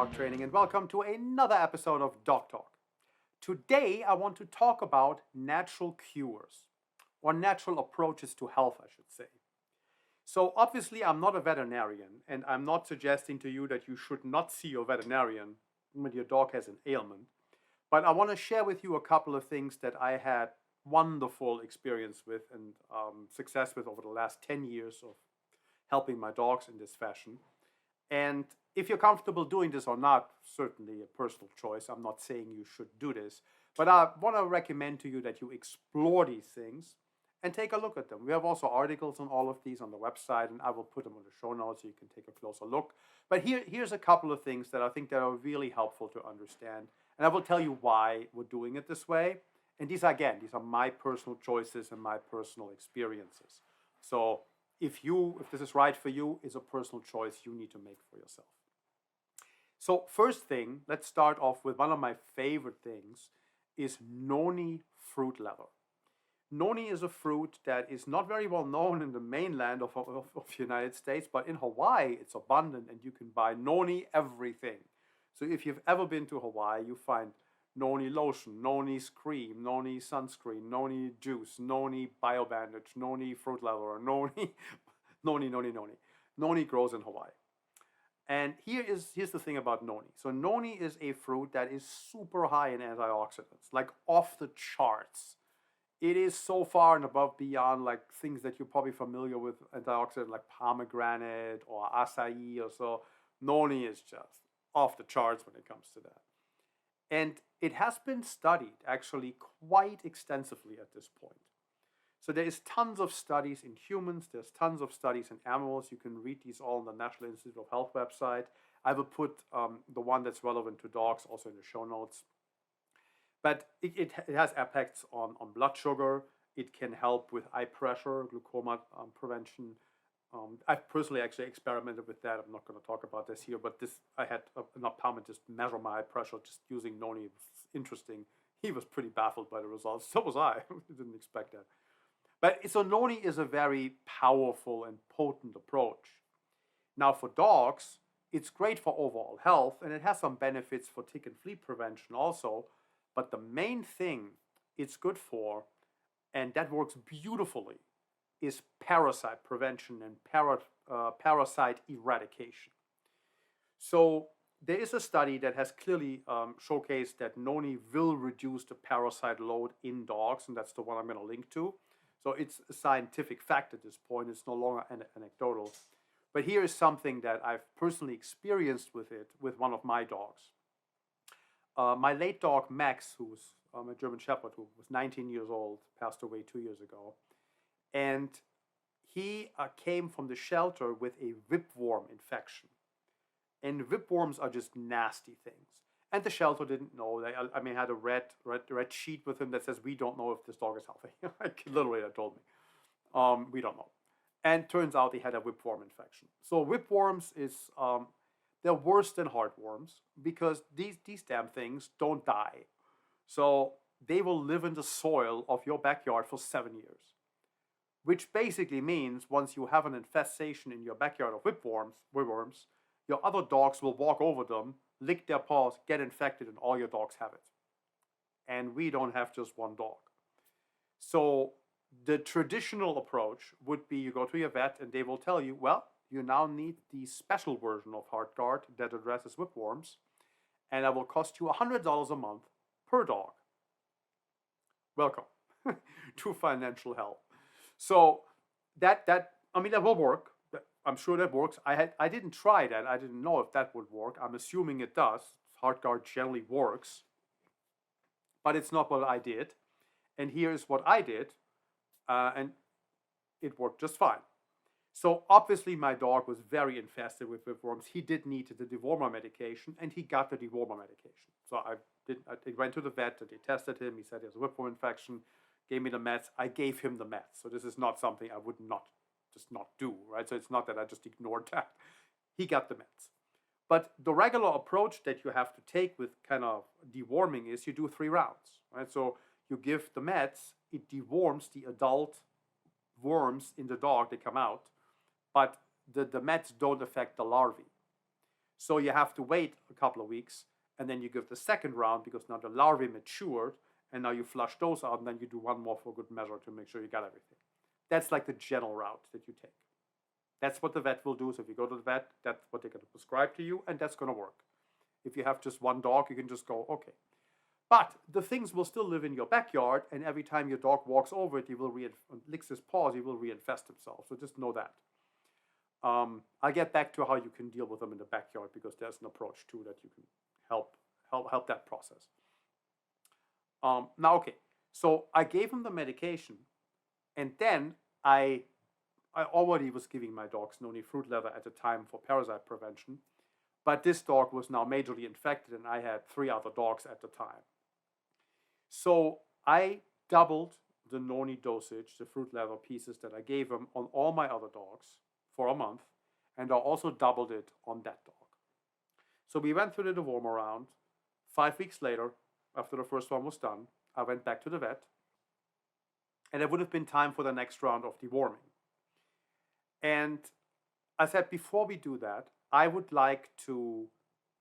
dog training, and welcome to another episode of Dog Talk. Today, I want to talk about natural cures, or natural approaches to health, I should say. So, obviously, I'm not a veterinarian, and I'm not suggesting to you that you should not see your veterinarian when your dog has an ailment. But I want to share with you a couple of things that I had wonderful experience with and success with over the last 10 years of helping my dogs in this fashion. And if you're comfortable doing this or not, certainly a personal choice. I'm not saying you should do this, but I want to recommend to you that you explore these things and take a look at them. We have also articles on all of these on the website, and I will put them on the show notes so you can take a closer look. But here's a couple of things that I think that are really helpful to understand, and I will tell you why we're doing it this way. And these are my personal choices and my personal experiences. So if this is right for you, is a personal choice you need to make for yourself. So first thing, let's start off with one of my favorite things is noni fruit leather. Noni is a fruit that is not very well known in the mainland of the United States, but in Hawaii it's abundant and you can buy noni everything. So if you've ever been to Hawaii, you find noni lotion, noni cream, noni sunscreen, noni juice, noni bio bandage, noni fruit leather, noni. Noni grows in Hawaii. And here's the thing about noni. So noni is a fruit that is super high in antioxidants, like off the charts. It is so far and above beyond like things that you're probably familiar with antioxidant like pomegranate or acai or so. Noni is just off the charts when it comes to that. And it has been studied actually quite extensively at this point. So there is tons of studies in humans, there's tons of studies in animals. You can read these all on the National Institute of Health website. I will put the one that's relevant to dogs also in the show notes. But it has effects on blood sugar. It can help with eye pressure, glaucoma prevention. I've personally actually experimented with that. I'm not going to talk about this here, but I had an optometrist measure my eye pressure just using noni. It was interesting. He was pretty baffled by the results. So was I. I didn't expect that. But so noni is a very powerful and potent approach. Now for dogs, it's great for overall health, and it has some benefits for tick and flea prevention also. But the main thing it's good for, and that works beautifully, is parasite prevention and parasite eradication. So there is a study that has clearly showcased that noni will reduce the parasite load in dogs, and that's the one I'm going to link to. So it's a scientific fact at this point. It's no longer anecdotal. But here is something that I've personally experienced with it with one of my dogs. My late dog, Max, who was a German Shepherd, who was 19 years old, passed away 2 years ago. And he came from the shelter with a whipworm infection. And whipworms are just nasty things. And the shelter didn't know. They had a red sheet with him that says, "We don't know if this dog is healthy." Literally, they told me. We don't know. And turns out he had a whipworm infection. So whipworms they're worse than heartworms because these damn things don't die. So they will live in the soil of your backyard for 7 years. Which basically means once you have an infestation in your backyard of whipworms, your other dogs will walk over them, lick their paws, get infected, and all your dogs have it. And we don't have just one dog. So the traditional approach would be you go to your vet and they will tell you, well, you now need the special version of HeartGuard that addresses whipworms, and that will cost you $100 a month per dog. Welcome to financial help. So that will work. I'm sure that works. I didn't try that. I didn't know if that would work. I'm assuming it does. HeartGuard generally works. But it's not what I did. And here's what I did. And it worked just fine. So obviously my dog was very infested with whipworms. He did need the dewormer medication, and he got the dewormer medication. So I went to the vet, and they tested him. He said he has a whipworm infection, gave me the meds. I gave him the meds. So this is not something I would not do, right? So it's not that I just ignored that. He got the meds. But the regular approach that you have to take with kind of deworming is you do 3 rounds, right? So you give the meds, it deworms the adult worms in the dog, they come out, but the meds don't affect the larvae. So you have to wait a couple of weeks, and then you give the second round because now the larvae matured, and now you flush those out, and then you do one more for good measure to make sure you got everything. That's like the general route that you take. That's what the vet will do. So if you go to the vet, that's what they're going to prescribe to you, and that's going to work. If you have just one dog, you can just go, okay. But the things will still live in your backyard, and every time your dog walks over it, he will licks his paws, he will reinfest himself. So just know that. I'll get back to how you can deal with them in the backyard because there's an approach too that you can help that process. Now, okay, so I gave him the medication, and then I already was giving my dogs noni fruit leather at the time for parasite prevention, but this dog was now majorly infected, and I had 3 other dogs at the time. So I doubled the noni dosage, the fruit leather pieces that I gave him on all my other dogs for a month, and I also doubled it on that dog. So we went through the dewormer round. 5 weeks later, after the first one was done, I went back to the vet, and it would have been time for the next round of deworming. And I said, before we do that, I would like to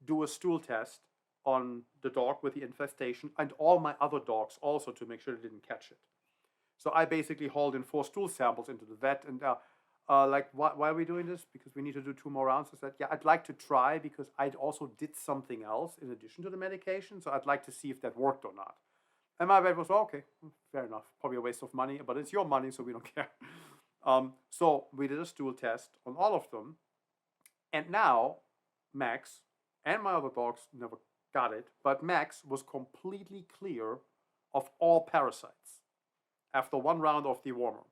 do a stool test on the dog with the infestation and all my other dogs also to make sure they didn't catch it. So I basically hauled in 4 stool samples into the vet, and like, why are we doing this? Because we need to do 2 more rounds. I said, yeah, I'd like to try because I also did something else in addition to the medication. So I'd like to see if that worked or not. And my vet was, okay, fair enough. Probably a waste of money, but it's your money, so we don't care. So we did a stool test on all of them. And now Max and my other dogs never got it, but Max was completely clear of all parasites after 1 round of dewormer,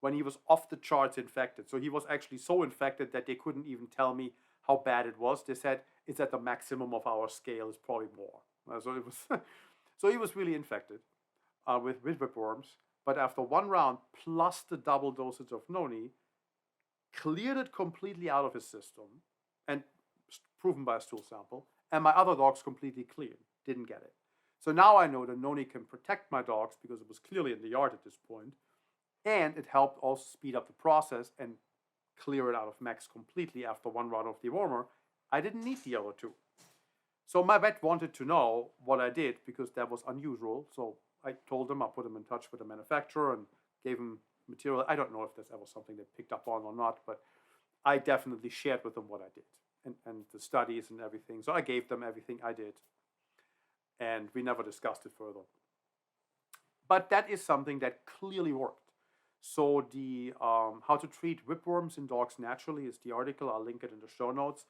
when he was off the charts infected. So he was actually so infected that they couldn't even tell me how bad it was. They said it's at the maximum of our scale, it's probably more. So it was, so he was really infected with whipworms. But after 1 round plus the double dosage of noni, cleared it completely out of his system, and proven by a stool sample. And my other dogs completely cleared, didn't get it. So now I know that noni can protect my dogs because it was clearly in the yard at this point. And it helped also speed up the process and clear it out of Max completely after 1 round of dewormer. I didn't need the other 2. So my vet wanted to know what I did because that was unusual. So I told him, I put him in touch with the manufacturer and gave him material. I don't know if there's ever something they picked up on or not, but I definitely shared with them what I did and the studies and everything. So I gave them everything I did, and we never discussed it further. But that is something that clearly worked. So the how to treat whipworms in dogs naturally is the article. I'll link it in the show notes.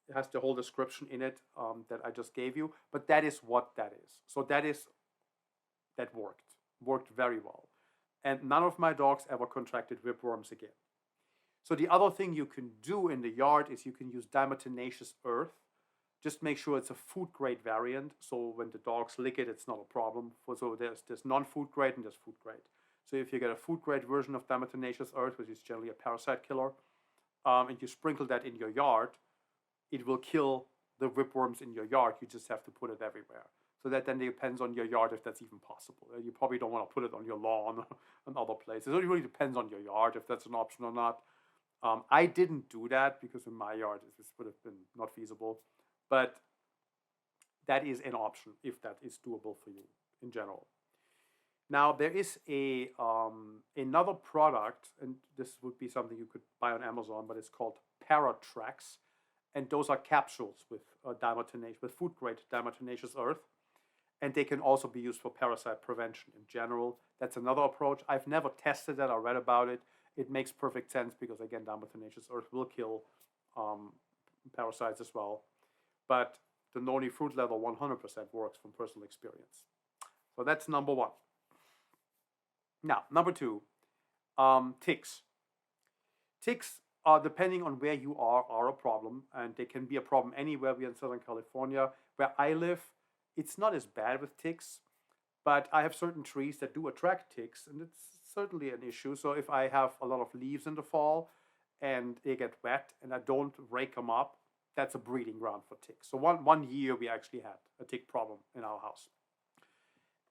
It has the whole description in it that I just gave you. But that is what that is. So that worked very well. And none of my dogs ever contracted whipworms again. So the other thing you can do in the yard is you can use diatomaceous earth. Just make sure it's a food grade variant. So when the dogs lick it, it's not a problem. So there's non-food grade and there's food grade. So if you get a food grade version of diatomaceous earth, which is generally a parasite killer, and you sprinkle that in your yard, it will kill the whipworms in your yard. You just have to put it everywhere. So that then depends on your yard if that's even possible. You probably don't want to put it on your lawn and other places. It really depends on your yard if that's an option or not. I didn't do that because in my yard this would have been not feasible. But that is an option if that is doable for you in general. Now there is another product, and this would be something you could buy on Amazon, but it's called Paratrax, and those are capsules with with food grade diatomaceous earth, and they can also be used for parasite prevention in general. That's another approach. I've never tested that. I read about it. It makes perfect sense because again, diatomaceous earth will kill parasites as well. But the noni fruit leather 100% works from personal experience. So that's number 1. Now, number 2, ticks. Ticks are, depending on where you are a problem, and they can be a problem anywhere. We're in Southern California. Where I live, it's not as bad with ticks, but I have certain trees that do attract ticks, and it's certainly an issue. So if I have a lot of leaves in the fall and they get wet and I don't rake them up, that's a breeding ground for ticks. So one year we actually had a tick problem in our house.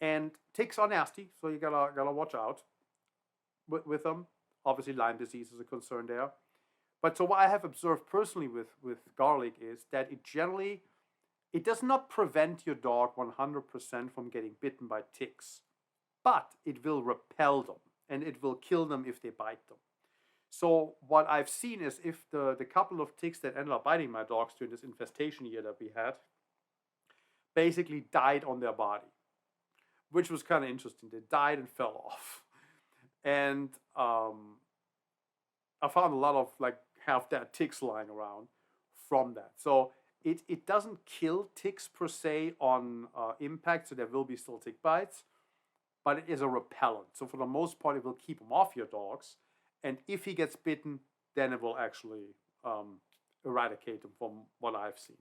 And ticks are nasty, so you gotta watch out with them. Obviously Lyme disease is a concern there. But so what I have observed personally with garlic is that it does not prevent your dog 100% from getting bitten by ticks, but it will repel them and it will kill them if they bite them. So what I've seen is if the couple of ticks that ended up biting my dogs during this infestation year that we had basically died on their body, which was kind of interesting. They died and fell off. And I found a lot of like half-dead ticks lying around from that. So it doesn't kill ticks per se on impact, so there will be still tick bites, but it is a repellent. So for the most part, it will keep them off your dogs. And if he gets bitten, then it will actually eradicate them from what I've seen.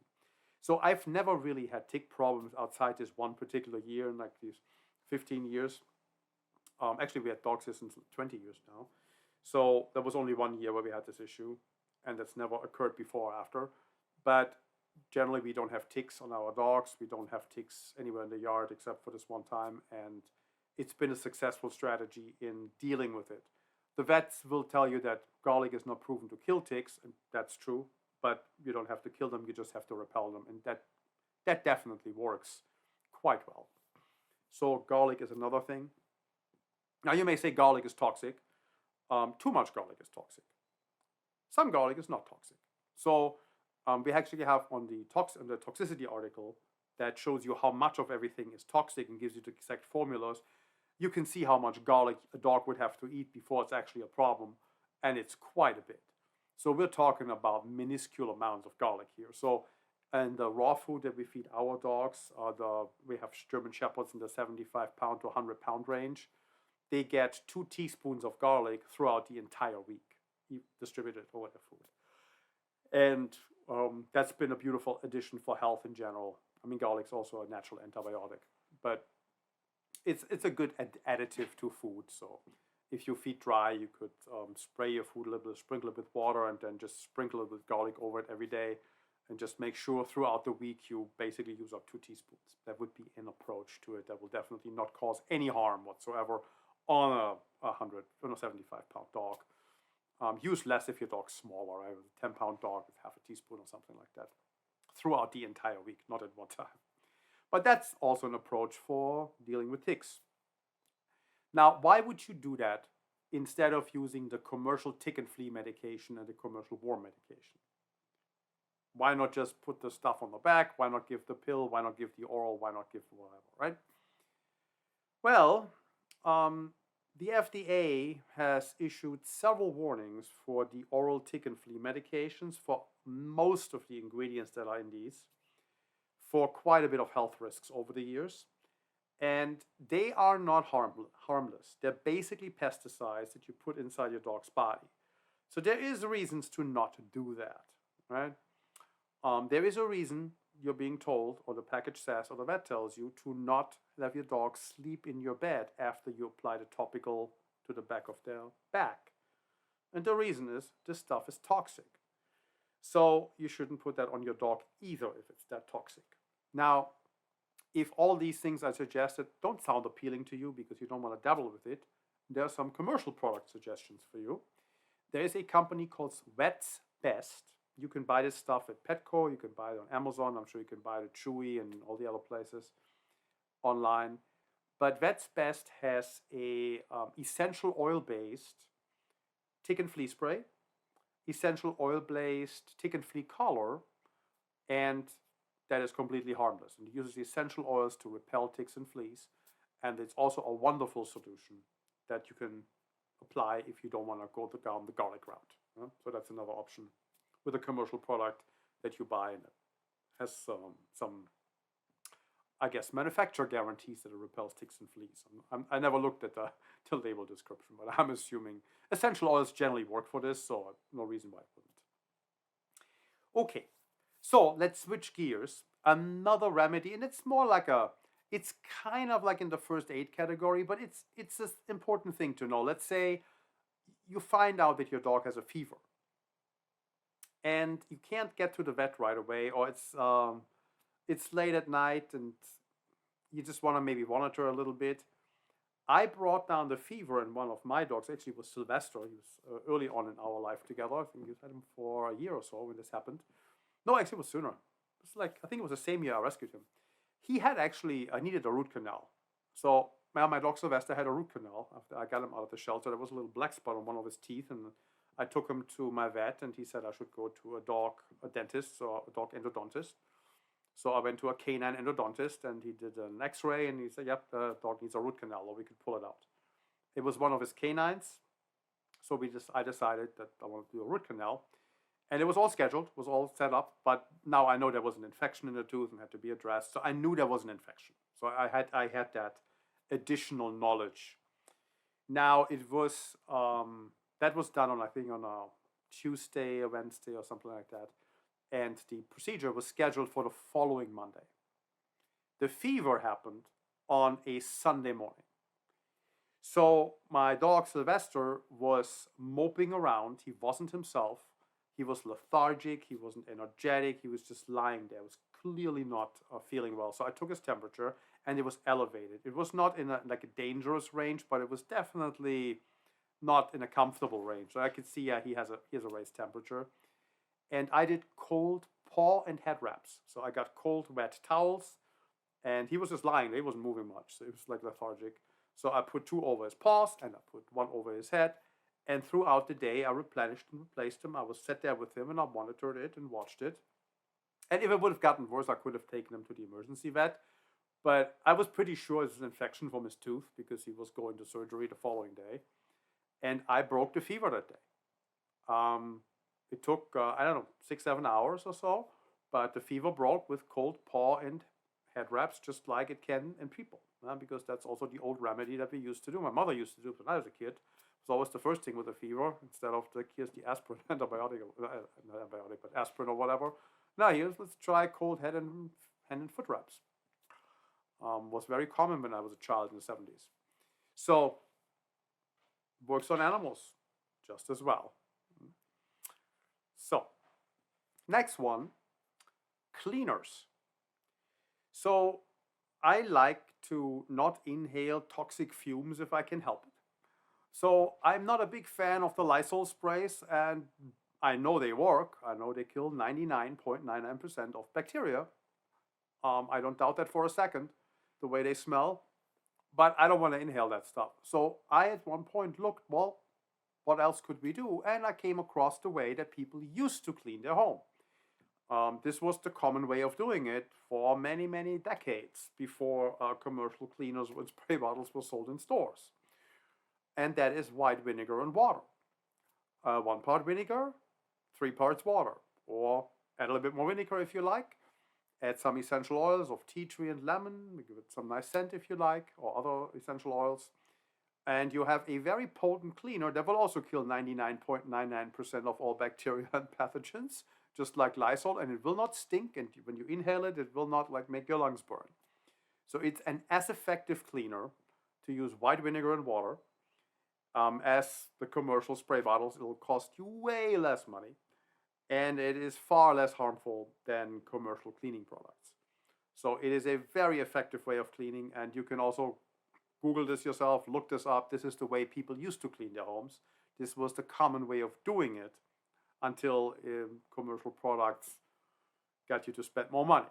So I've never really had tick problems outside this one particular year in like these 15 years. Actually, we had dogs here since 20 years now. So there was only 1 year where we had this issue, and that's never occurred before or after. But generally, we don't have ticks on our dogs. We don't have ticks anywhere in the yard except for this one time, and it's been a successful strategy in dealing with it. The vets will tell you that garlic is not proven to kill ticks, and that's true, but you don't have to kill them, you just have to repel them, and that definitely works quite well. So garlic is another thing. Now you may say garlic is toxic. Too much garlic is toxic. Some garlic is not toxic. So we actually have on the toxicity article that shows you how much of everything is toxic and gives you the exact formulas. You can see how much garlic a dog would have to eat before it's actually a problem, and it's quite a bit. So we're talking about minuscule amounts of garlic here. So, and the raw food that we feed our dogs, we have German Shepherds in the 75-pound to 100-pound range. They get 2 teaspoons of garlic throughout the entire week, distributed over their food. And that's been a beautiful addition for health in general. I mean, garlic's also a natural antibiotic, but it's a good additive to food. So if your feed dry, you could spray your food a little bit, sprinkle it with water, and then just sprinkle it with garlic over it every day, and just make sure throughout the week you basically use up 2 teaspoons. That would be an approach to it that will definitely not cause any harm whatsoever on a 75-pound dog. Use less if your dog's smaller, right? A 10-pound dog with half a teaspoon or something like that throughout the entire week, not at one time. But that's also an approach for dealing with ticks. Now, why would you do that instead of using the commercial tick and flea medication and the commercial worm medication? Why not just put the stuff on the back? Why not give the pill? Why not give the oral? Why not give whatever, right? Well, the FDA has issued several warnings for the oral tick and flea medications for most of the ingredients that are in these, for quite a bit of health risks over the years. And they are not harmless. They're basically pesticides that you put inside your dog's body. So there is reasons to not do that, right? There is a reason you're being told, or the package says, or the vet tells you, to not have your dog sleep in your bed after you apply the topical to the back of their back. And the reason is this stuff is toxic. So you shouldn't put that on your dog either if it's that toxic. Now, if all these things I suggested don't sound appealing to you because you don't want to dabble with it, there are some commercial product suggestions for you. There is a company called Vet's Best. You can buy this stuff at Petco, you can buy it on Amazon, I'm sure you can buy it at Chewy and all the other places online. But Vet's Best has a essential oil-based tick and flea spray, essential oil-based tick and flea collar, and that is completely harmless. And it uses essential oils to repel ticks and fleas. And it's also a wonderful solution that you can apply if you don't want to go down the garlic route. So that's another option with a commercial product that you buy, and it has some, I guess, manufacturer guarantees that it repels ticks and fleas. I never looked at the label description, but I'm assuming essential oils generally work for this, so no reason why it wouldn't. Okay, so let's switch gears. Another remedy, and it's more like it's kind of like in the first aid category, but it's an important thing to know. Let's say you find out that your dog has a fever, and you can't get to the vet right away, or it's late at night and you just want to maybe monitor a little bit. I brought down the fever in one of my dogs. Actually, it was Sylvester. He was early on in our life together. I think we had him for a year or so when this happened. No, actually, it was sooner. It was like, I think it was the same year I rescued him. He had actually, I needed a root canal. So my dog Sylvester had a root canal after I got him out of the shelter. There was a little black spot on one of his teeth, and I took him to my vet, and he said I should go to a dentist or a dog endodontist. So I went to a canine endodontist, and he did an X-ray, and he said, "Yep, the dog needs a root canal, or we could pull it out." It was one of his canines, so I decided that I wanted to do a root canal, and it was all scheduled, was all set up. But now I know there was an infection in the tooth and had to be addressed, so I knew there was an infection. So I had that additional knowledge. Now it was that was done on, I think, on a Tuesday or Wednesday or something like that, and the procedure was scheduled for the following Monday. The fever happened on a Sunday morning. So my dog Sylvester was moping around. He wasn't himself. He was lethargic. He wasn't energetic. He was just lying there. He was clearly not feeling well. So I took his temperature, and it was elevated. It was not in a dangerous range, but it was definitely not in a comfortable range. So I could see he has a raised temperature. And I did cold paw and head wraps. So I got cold wet towels, and he was just lying there. He wasn't moving much. So he was like lethargic. So I put 2 over his paws, and I put 1 over his head. And throughout the day, I replenished and replaced him. I was sat there with him, and I monitored it and watched it. And if it would have gotten worse, I could have taken him to the emergency vet. But I was pretty sure it was an infection from his tooth, because he was going to surgery the following day. And I broke the fever that day. It took, I don't know, 6-7 hours or so. But the fever broke with cold paw and head wraps, just like it can in people. Because that's also the old remedy that we used to do. My mother used to do it when I was a kid. It was always the first thing with a fever. Instead of here's the aspirin, antibiotic, not antibiotic, but aspirin or whatever. Now let's try cold hand and foot wraps. Was very common when I was a child in the 70s. So works on animals just as well. So next one, cleaners. So I like to not inhale toxic fumes if I can help it. So I'm not a big fan of the Lysol sprays, and I know they work. I know they kill 99.99% of bacteria. I don't doubt that for a second, the way they smell, but I don't want to inhale that stuff. So I at one point looked, well, what else could we do? And I came across the way that people used to clean their home. This was the common way of doing it for many, many decades before commercial cleaners and spray bottles were sold in stores. And that is white vinegar and water. 1 part vinegar, 3 parts water. Or add a little bit more vinegar if you like. Add some essential oils of tea tree and lemon. Give it some nice scent if you like, or other essential oils. And you have a very potent cleaner that will also kill 99.99% of all bacteria and pathogens, just like Lysol, and it will not stink, and when you inhale it, it will not make your lungs burn. So it's an as effective cleaner to use white vinegar and water as the commercial spray bottles. It will cost you way less money, and it is far less harmful than commercial cleaning products. So it is a very effective way of cleaning, and you can also Google this yourself, look this up. This is the way people used to clean their homes. This was the common way of doing it until commercial products got you to spend more money.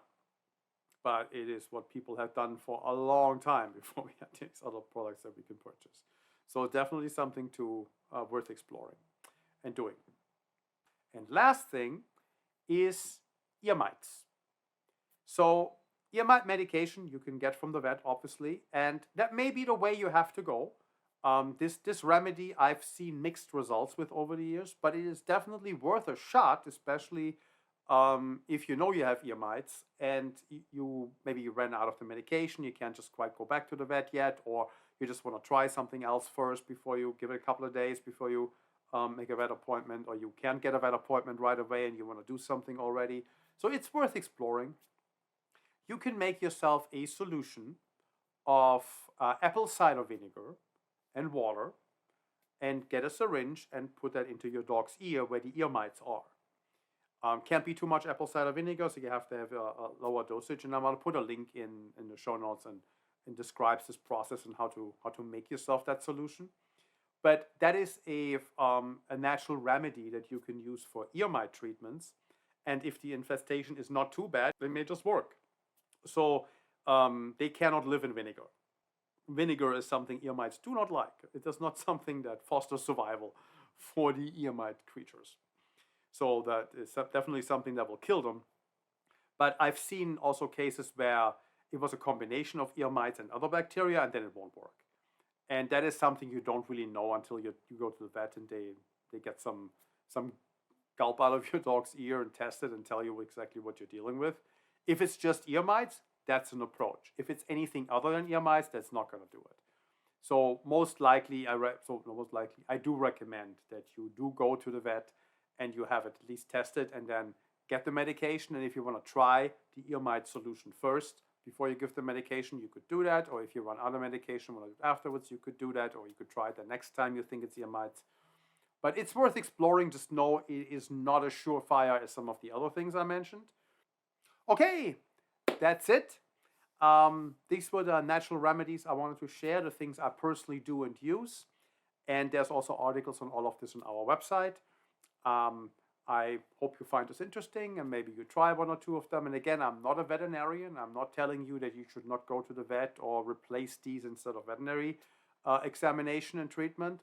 But it is what people have done for a long time before we had these other products that we can purchase. So definitely something to worth exploring and doing. And last thing is ear mites. So ear mite medication you can get from the vet, obviously, and that may be the way you have to go. This remedy I've seen mixed results with over the years, but it is definitely worth a shot, especially if you know you have ear mites and you ran out of the medication, you can't just quite go back to the vet yet, or you just want to try something else first before you give it a couple of days before you make a vet appointment, or you can't get a vet appointment right away and you want to do something already. So it's worth exploring. You can make yourself a solution of apple cider vinegar and water and get a syringe and put that into your dog's ear where the ear mites are. Can't be too much apple cider vinegar, so you have to have a lower dosage. And I'm going to put a link in the show notes, and and describes this process and how to make yourself that solution. But that is a natural remedy that you can use for ear mite treatments. And if the infestation is not too bad, they may just work. So they cannot live in vinegar. Vinegar is something ear mites do not like. It is not something that fosters survival for the ear mite creatures. So that is definitely something that will kill them. But I've seen also cases where it was a combination of ear mites and other bacteria, and then it won't work. And that is something you don't really know until you go to the vet and they get some gulp out of your dog's ear and test it and tell you exactly what you're dealing with. If it's just ear mites, that's an approach. If it's anything other than ear mites, that's not going to do it. So most likely, I do recommend that you do go to the vet and you have it at least tested and then get the medication. And if you want to try the ear mite solution first before you give the medication, you could do that. Or if you run other medication afterwards, you could do that. Or you could try it the next time you think it's ear mites. But it's worth exploring. Just know it is not a surefire as some of the other things I mentioned. Okay, that's it. These were the natural remedies I wanted to share, the things I personally do and use. And there's also articles on all of this on our website. I hope you find this interesting and maybe you try one or two of them. And again, I'm not a veterinarian. I'm not telling you that you should not go to the vet or replace these instead of veterinary examination and treatment.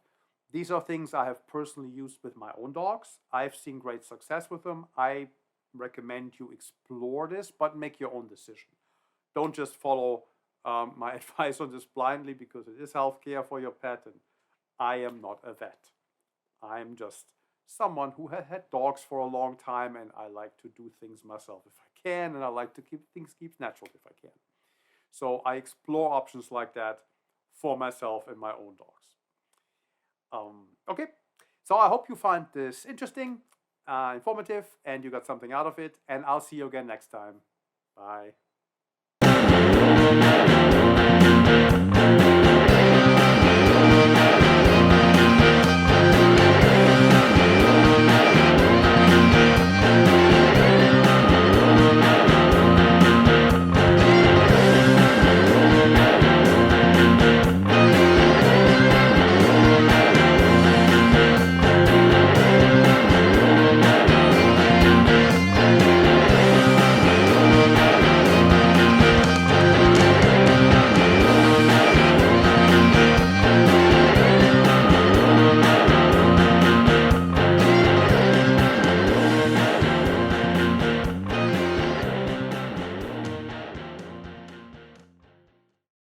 These are things I have personally used with my own dogs. I've seen great success with them. I recommend you explore this, but make your own decision. Don't just follow my advice on this blindly because it is healthcare for your pet. And I am not a vet. I'm just someone who has had dogs for a long time and I like to do things myself if I can, and I like to keep things natural if I can. So I explore options like that for myself and my own dogs. Okay, so I hope you find this interesting, informative, and you got something out of it, and I'll see you again next time. Bye.